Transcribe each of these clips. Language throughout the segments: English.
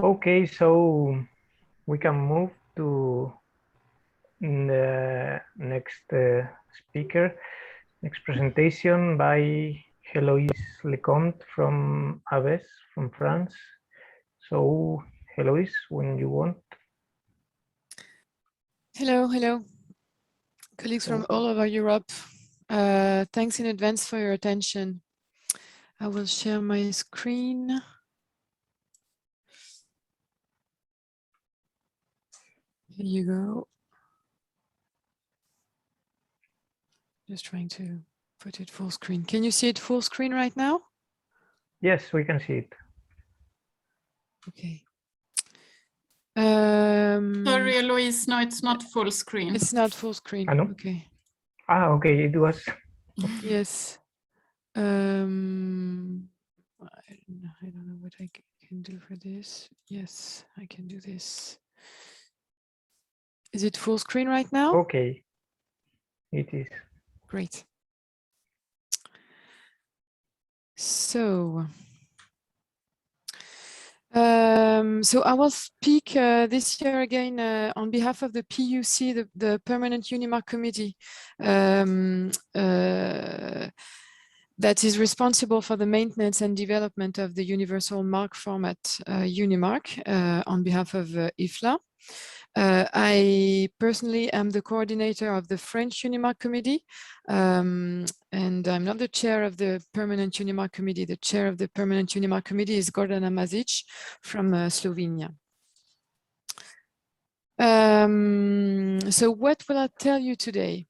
Okay, so we can move to the next speaker, next presentation by Héloïse Lecomte from ABES, from France. So, Héloïse, when you want. Hello, colleagues from all over Europe. Thanks in advance for your attention. I will share my screen. Here you go. Just trying to put it full screen. Can you see it full screen right now? Yes, we can see it. Okay. Sorry, Héloïse, no, it's not full screen. It's not full screen. Ah, no? Okay. Ah, okay, it was. Yes. I don't know what I can do for this. Yes, I can do this. Is it full screen right now? Okay, it is. Great. So I will speak this year again on behalf of the PUC, the Permanent UNIMARC Committee, that is responsible for the maintenance and development of the universal mark format UNIMARC on behalf of IFLA. I personally am the coordinator of the French UNIMARC Committee, and I'm not the chair of the Permanent UNIMARC Committee. The chair of the Permanent UNIMARC Committee is Gordana Mazic from Slovenia. So what will I tell you today?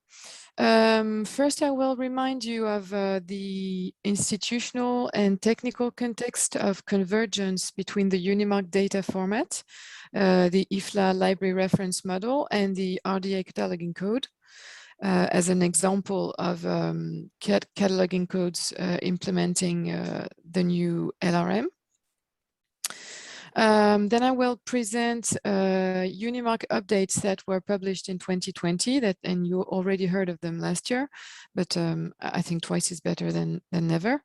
First, I will remind you of the institutional and technical context of convergence between the UNIMARC data format, the IFLA library reference model, and the RDA cataloging code as an example of cataloging codes implementing the new LRM. Then I will present UNIMARC updates that were published in 2020, and you already heard of them last year, but I think twice is better than never.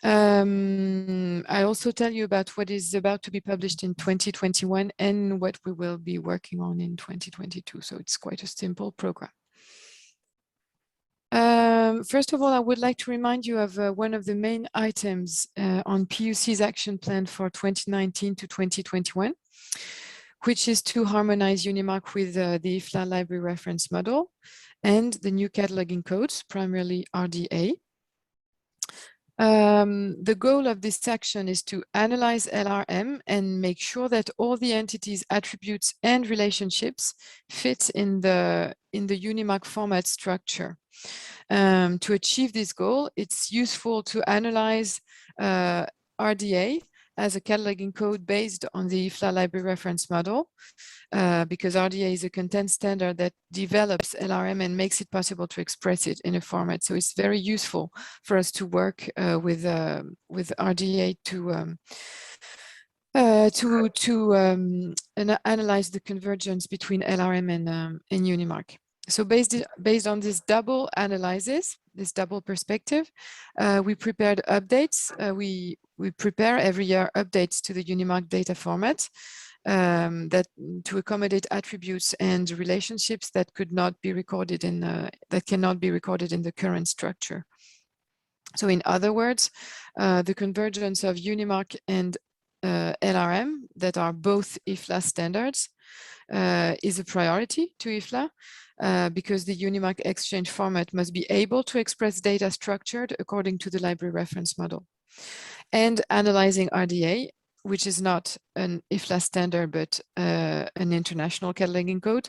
I also tell you about what is about to be published in 2021 and what we will be working on in 2022. So it's quite a simple program. First of all, I would like to remind you of one of the main items on PUC's action plan for 2019 to 2021, which is to harmonize UNIMARC with the IFLA library reference model and the new cataloging codes, primarily RDA. The goal of this section is to analyze LRM and make sure that all the entities, attributes, and relationships fit in the UNIMARC format structure. To achieve this goal, it's useful to analyze RDA as a cataloging code based on the IFLA library reference model, because RDA is a content standard that develops LRM and makes it possible to express it in a format. So it's very useful for us to work with RDA to analyze the convergence between LRM and UNIMARC. So based on this double analysis, this double perspective, we prepared updates. We prepare every year updates to the UNIMARC data format that to accommodate attributes and relationships that could not be recorded in that cannot be recorded in the current structure. So in other words, the convergence of UNIMARC and LRM that are both IFLA standards is a priority to IFLA. Because the UNIMARC exchange format must be able to express data structured according to the library reference model. And analyzing RDA, which is not an IFLA standard, but an international cataloging code,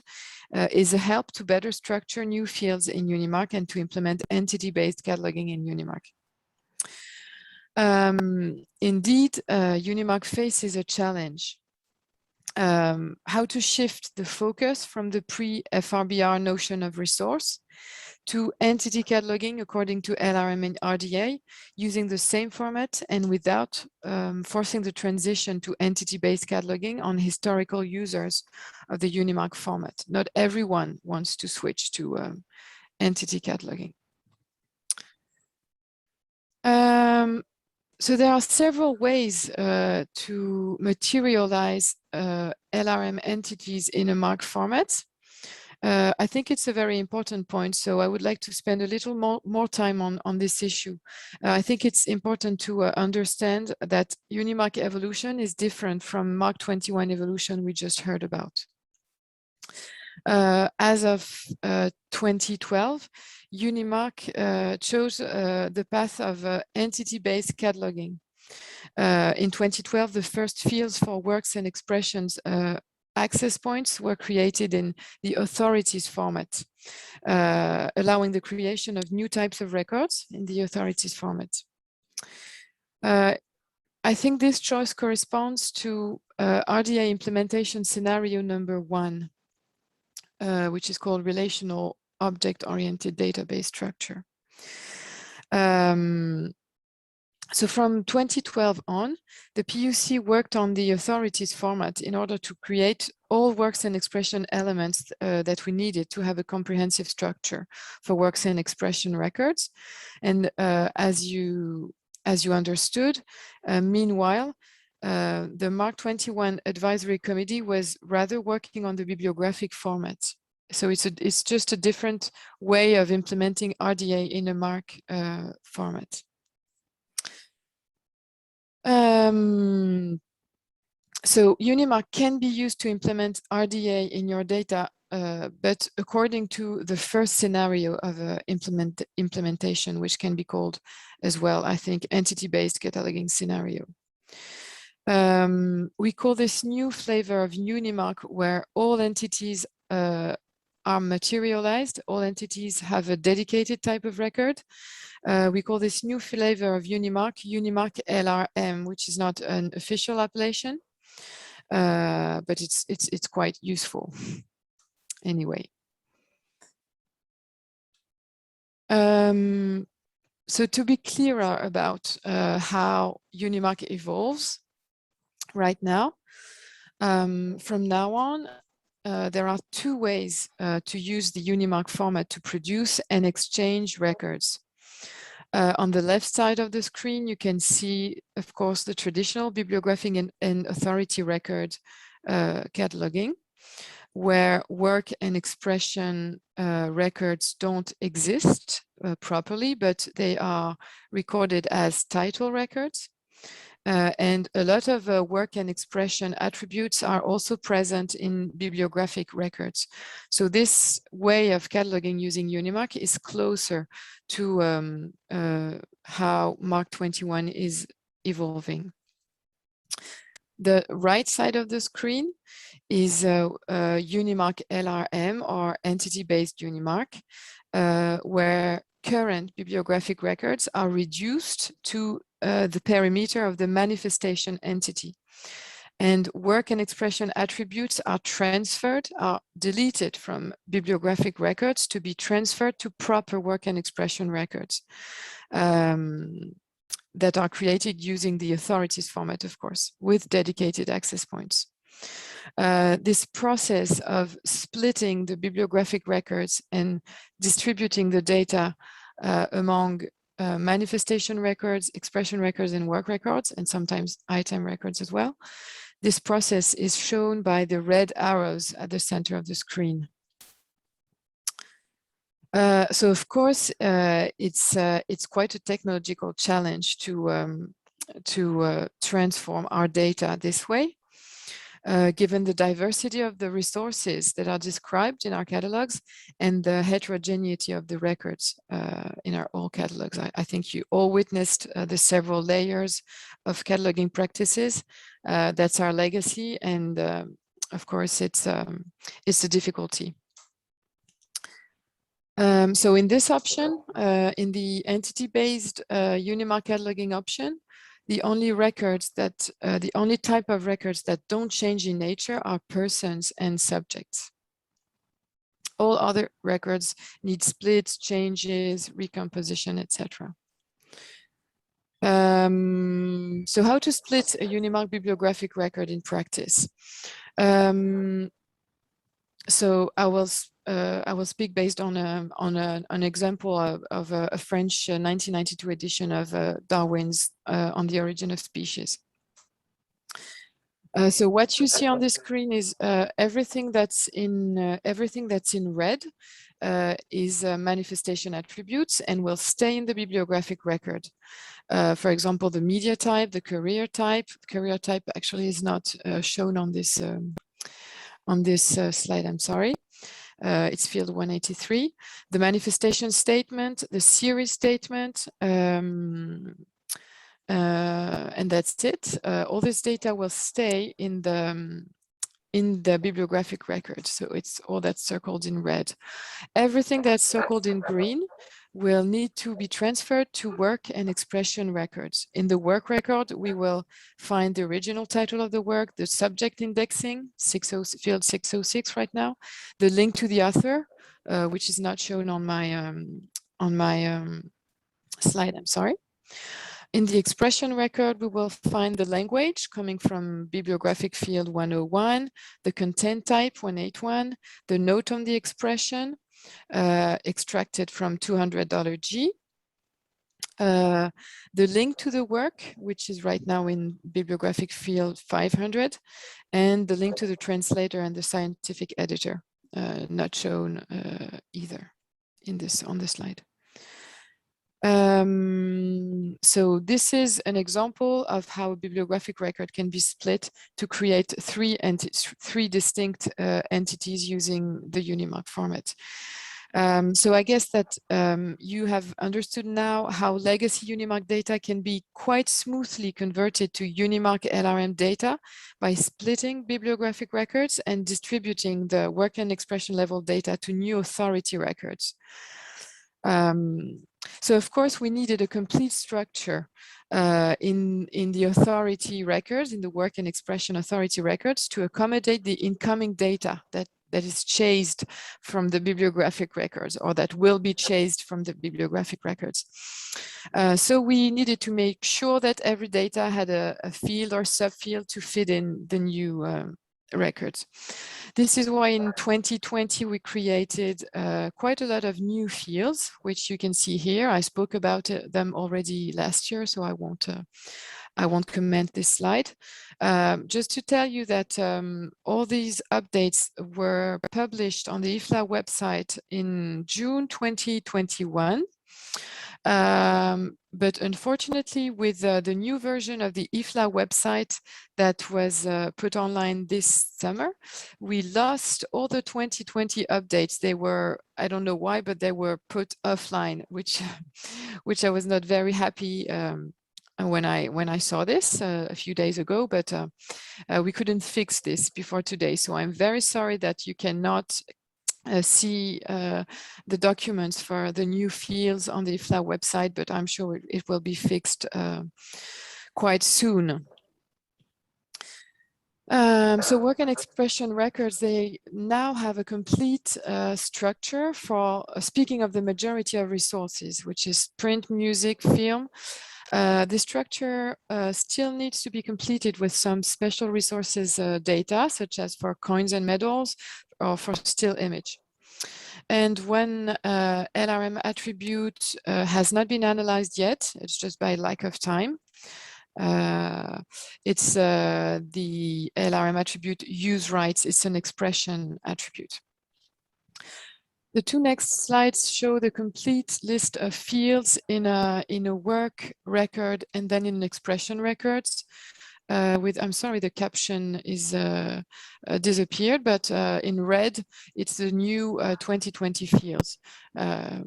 is a help to better structure new fields in UNIMARC and to implement entity-based cataloging in UNIMARC. Indeed, UNIMARC faces a challenge. How to shift the focus from the pre-FRBR notion of resource to entity cataloging according to LRM and RDA using the same format and without forcing the transition to entity-based cataloging on historical users of the UNIMARC format. Not everyone wants to switch to entity cataloging. So there are several ways to materialize LRM entities in a MARC format. I think it's a very important point, so I would like to spend a little more time on this issue. I think it's important to understand that UniMarc evolution is different from MARC 21 evolution we just heard about. As of 2012, UniMarc chose the path of entity-based cataloging. In 2012, the first fields for works and expressions access points were created in the authorities format, allowing the creation of new types of records in the authorities format. I think this choice corresponds to RDA implementation scenario number 1, which is called relational object-oriented database structure. So from 2012 on, the PUC worked on the authorities format in order to create all works and expression elements that we needed to have a comprehensive structure for works and expression records. And as you understood, meanwhile, the MARC 21 advisory committee was rather working on the bibliographic format. So it's just a different way of implementing RDA in a MARC format. So UniMarc can be used to implement RDA in your data, but according to the first scenario of implementation, which can be called as well, I think, entity-based cataloging scenario. We call this new flavor of UniMarc where all entities are materialized, all entities have a dedicated type of record. We call this new flavor of UniMarc, UniMarc LRM, which is not an official appellation, but it's quite useful anyway. So to be clearer about how UniMarc evolves right now, from now on, there are 2 ways to use the UniMarc format to produce and exchange records. On the left side of the screen, you can see, of course, the traditional bibliographic and authority record cataloging, where work and expression records don't exist properly, but they are recorded as title records. And a lot of work and expression attributes are also present in bibliographic records. So this way of cataloging using UniMarc is closer to how MARC 21 is evolving. The right side of the screen is UniMarc LRM, or entity-based UniMarc, where current bibliographic records are reduced to the perimeter of the manifestation entity. And work and expression attributes are deleted from bibliographic records to be transferred to proper work and expression records that are created using the authorities format, of course, with dedicated access points. This process of splitting the bibliographic records and distributing the data among manifestation records, expression records, and work records, and sometimes item records as well. This process is shown by the red arrows at the center of the screen. So of course, it's quite a technological challenge to transform our data this way. Given the diversity of the resources that are described in our catalogs and the heterogeneity of the records in our all catalogs. I think you all witnessed the several layers of cataloging practices. That's our legacy, and of course it's a difficulty. So in this option, in the entity-based UniMarc cataloging option, the only type of records that don't change in nature are persons and subjects. All other records need splits, changes, recomposition, etc. So how to split a UniMarc bibliographic record in practice? So I will I will speak based on an example of a French 1992 edition of Darwin's On the Origin of Species. So what you see on the screen is everything that's in red is manifestation attributes and will stay in the bibliographic record. For example, the media type, the career type. Career type actually is not shown on this slide. I'm sorry. It's field 183. The manifestation statement, the series statement. And that's it. All this data will stay in the bibliographic record. So it's all that's circled in red. Everything that's circled in green will need to be transferred to work and expression records. In the work record, we will find the original title of the work, the subject indexing, field 606 right now, the link to the author, which is not shown on my slide, I'm sorry. In the expression record, we will find the language coming from bibliographic field 101, the content type 181, the note on the expression extracted from $200G, the link to the work, which is right now in bibliographic field 500, and the link to the translator and the scientific editor, not shown either on this slide. So this is an example of how a bibliographic record can be split to create three distinct entities using the UNIMARC format. So I guess that you have understood now how legacy UNIMARC data can be quite smoothly converted to UNIMARC LRM data by splitting bibliographic records and distributing the work and expression level data to new authority records. So of course we needed a complete structure in the authority records, in the work and expression authority records, to accommodate the incoming data that is chased from the bibliographic records, or that will be chased from the bibliographic records. So we needed to make sure that every data had a field or subfield to fit in the new records. This is why in 2020 we created quite a lot of new fields, which you can see here. I spoke about them already last year, so I won't comment this slide. Just to tell you that all these updates were published on the IFLA website in June 2021. But unfortunately, with the new version of the IFLA website that was put online this summer, we lost all the 2020 updates. They were, I don't know why, but they were put offline, which I was not very happy when I saw this a few days ago, but we couldn't fix this before today. So I'm very sorry that you cannot see the documents for the new fields on the IFLA website, but I'm sure it will be fixed quite soon. So work and expression records, they now have a complete structure for speaking of the majority of resources, which is print, music, film. The structure still needs to be completed with some special resources data, such as for coins and medals, or for still image. And when LRM attribute has not been analyzed yet, it's just by lack of time. It's the LRM attribute use rights. It's an expression attribute. The two next slides show the complete list of fields in a work record and then in expression records. I'm sorry, the caption is disappeared, but in red, it's the new 2020 fields. I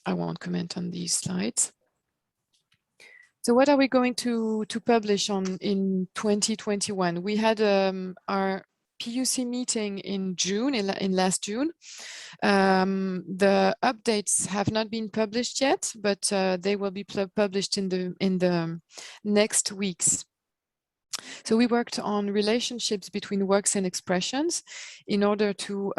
won't comment on these slides. So what are we going to publish in 2021? We had our PUC meeting in June, in last June. The updates have not been published yet, but they will be published in the next weeks. So we worked on relationships between works and expressions in order to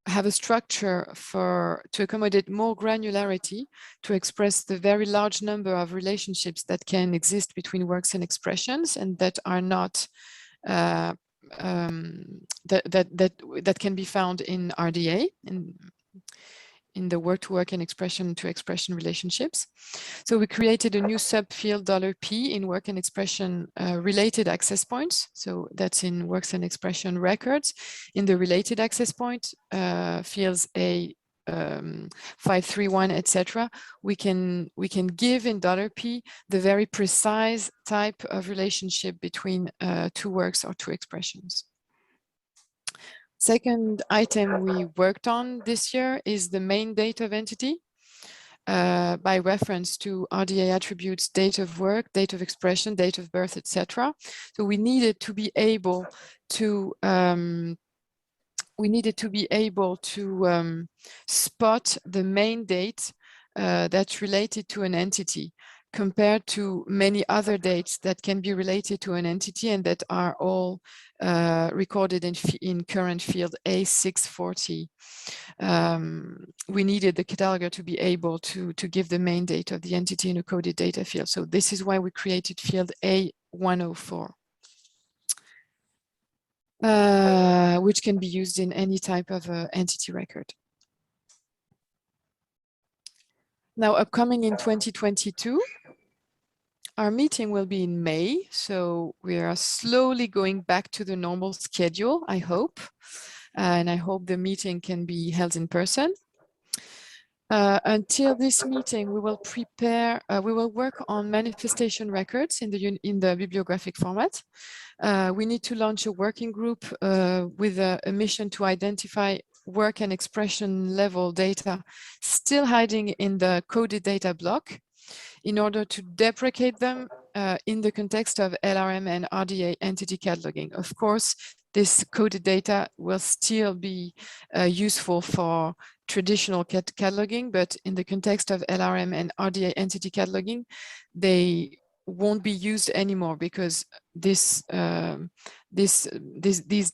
have a structure to accommodate more granularity, to express the very large number of relationships that can exist between works and expressions and that are not that can be found in RDA, in the work-to-work and expression-to-expression relationships. So we created a new subfield $P in work and expression related access points. So that's in works and expression records. In the related access point fields A, 531, etc. We can give in $P the very precise type of relationship between two works or two expressions. Second item we worked on this year is the main date of entity by reference to RDA attributes, date of work, date of expression, date of birth, etc. So we needed to be able to spot the main date that's related to an entity, compared to many other dates that can be related to an entity and that are all recorded in current field A640. We needed the cataloger to be able to give the main date of the entity in a coded data field. So this is why we created field A104. Which can be used in any type of entity record. Now, upcoming in 2022, our meeting will be in May, so we are slowly going back to the normal schedule, I hope. And I hope the meeting can be held in person. Until this meeting, we will work on manifestation records in the bibliographic format. We need to launch a working group with a mission to identify work and expression level data still hiding in the coded data block in order to deprecate them in the context of LRM and RDA entity cataloging. Of course, this coded data will still be useful for traditional cataloging, but in the context of LRM and RDA entity cataloging, they won't be used anymore because these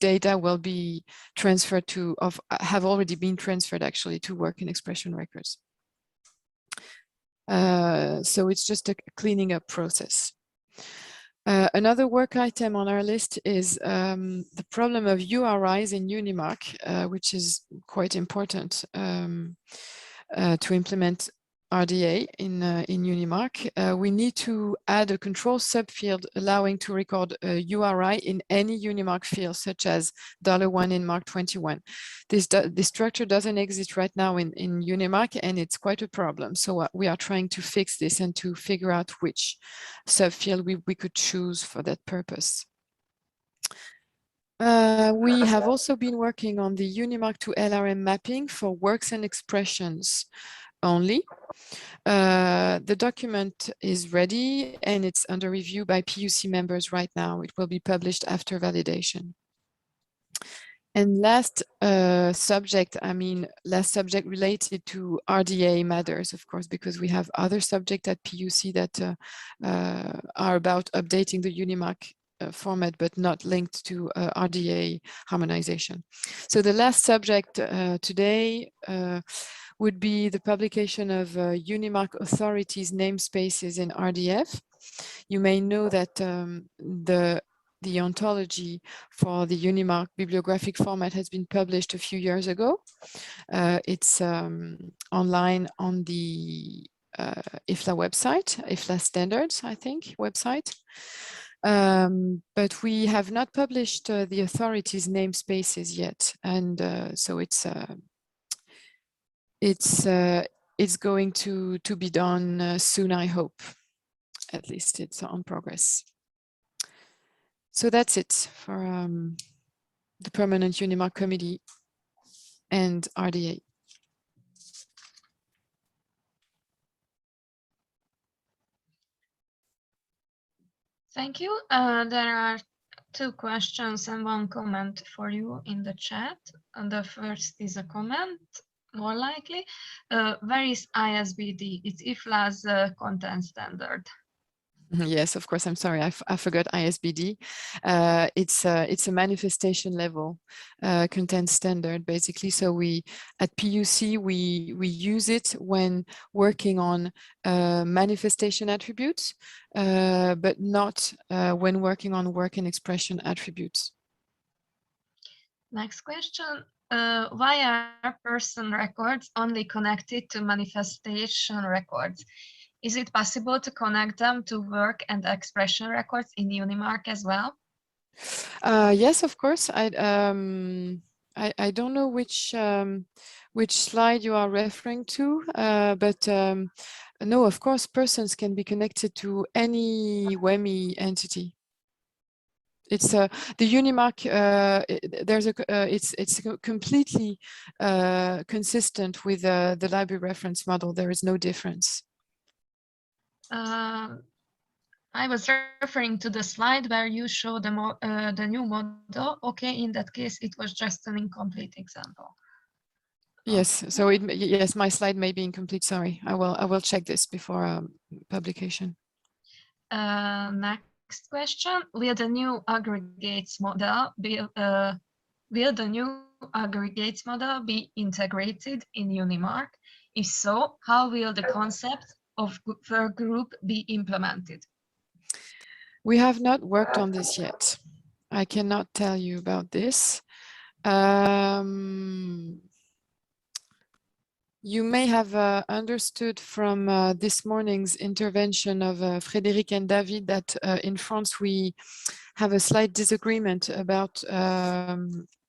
data will be transferred to, have already been transferred actually to work and expression records. So it's just a cleaning up process. Another work item on our list is the problem of URIs in Unimark, which is quite important to implement RDA in Unimark. We need to add a control subfield allowing to record a URI in any Unimark field, such as $1 in Mark 21. This structure doesn't exist right now in Unimark, and it's quite a problem. So we are trying to fix this and to figure out which subfield we could choose for that purpose. We have also been working on the Unimark to LRM mapping for works and expressions only. The document is ready and it's under review by PUC members right now. It will be published after validation. And last subject related to RDA matters, of course, because we have other subjects at PUC that are about updating the Unimark format, but not linked to RDA harmonization. So the last subject today would be the publication of Unimark authorities namespaces in RDF. You may know that the ontology for the Unimark bibliographic format has been published a few years ago. It's online on the IFLA website, IFLA standards, I think, website. But we have not published the authorities namespaces yet. And so it's going to be done soon, I hope. At least it's on progress. So that's it for the Permanent Unimark Committee and RDA. Thank you. There are 2 questions and 1 comment for you in the chat. And the first is a comment, more likely. Where is ISBD? It's IFLA's content standard. Yes, of course. I'm sorry, I forgot ISBD. It's a manifestation level content standard, basically. So we at PUC we use it when working on manifestation attributes, but not when working on work and expression attributes. Next question. Why are person records only connected to manifestation records? Is it possible to connect them to work and expression records in Unimark as well? Yes, of course. I don't know which slide you are referring to, but no, of course, persons can be connected to any WEMI entity. It's the Unimark. There's a it's completely consistent with the library reference model. There is no difference. I was referring to the slide where you show the new model. Okay, in that case, it was just an incomplete example. Yes, so yes, my slide may be incomplete. Sorry, I will check this before publication. Next question: Will the new aggregates model be integrated in Unimark? If so, how will the concept of work group be implemented? We have not worked on this yet. I cannot tell you about this. You may have understood from this morning's intervention of Frédéric and David that in France we have a slight disagreement about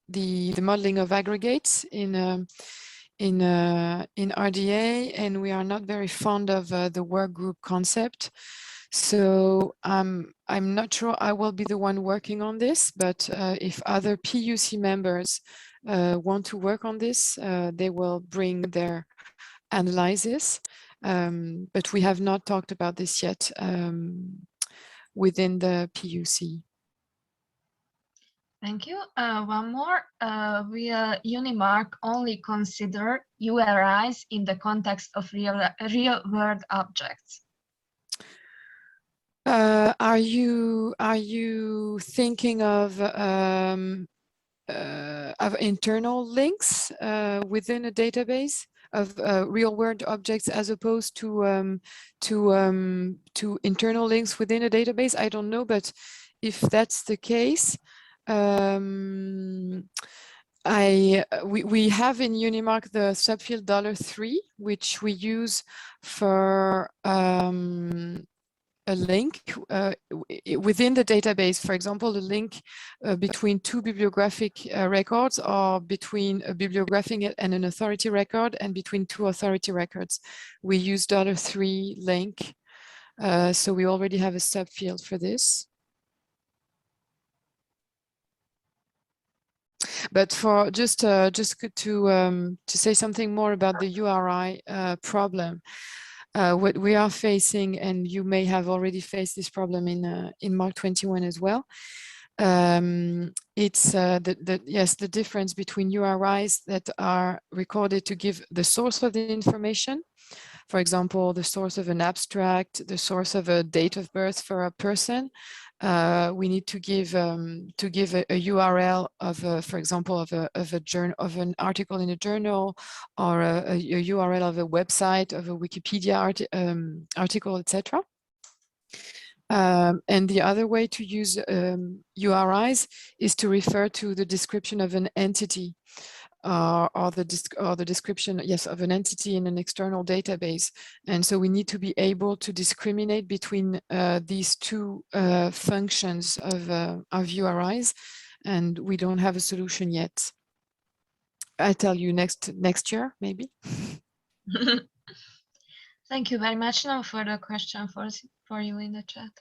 the modeling of aggregates in RDA, and we are not very fond of the work group concept. So I'm not sure I will be the one working on this, but if other PUC members want to work on this, they will bring their analysis. But we have not talked about this yet within the PUC. Thank you. One more. Will Unimark only consider URIs in the context of real-world objects? Are you thinking of internal links within a database of real-world objects as opposed to internal links within a database? I don't know, but if that's the case, we have in Unimark the subfield $3, which we use for a link within the database, for example, a link between two bibliographic records, or between a bibliographic and an authority record, and between two authority records. We use $3 link. So we already have a subfield for this. But for just to say something more about the URI problem, what we are facing, and you may have already faced this problem in Mark 21 as well. It's the difference between URIs that are recorded to give the source of the information. For example, the source of an abstract, the source of a date of birth for a person. We need to give a URL of, for example, of an article in a journal, or a URL of a website, of a Wikipedia article, etc. And the other way to use URIs is to refer to the description of an entity, or the description, yes, of an entity in an external database. And so we need to be able to discriminate between these two functions of URIs, and we don't have a solution yet. I'll tell you next year, maybe. Thank you very much. Now for the question for you in the chat.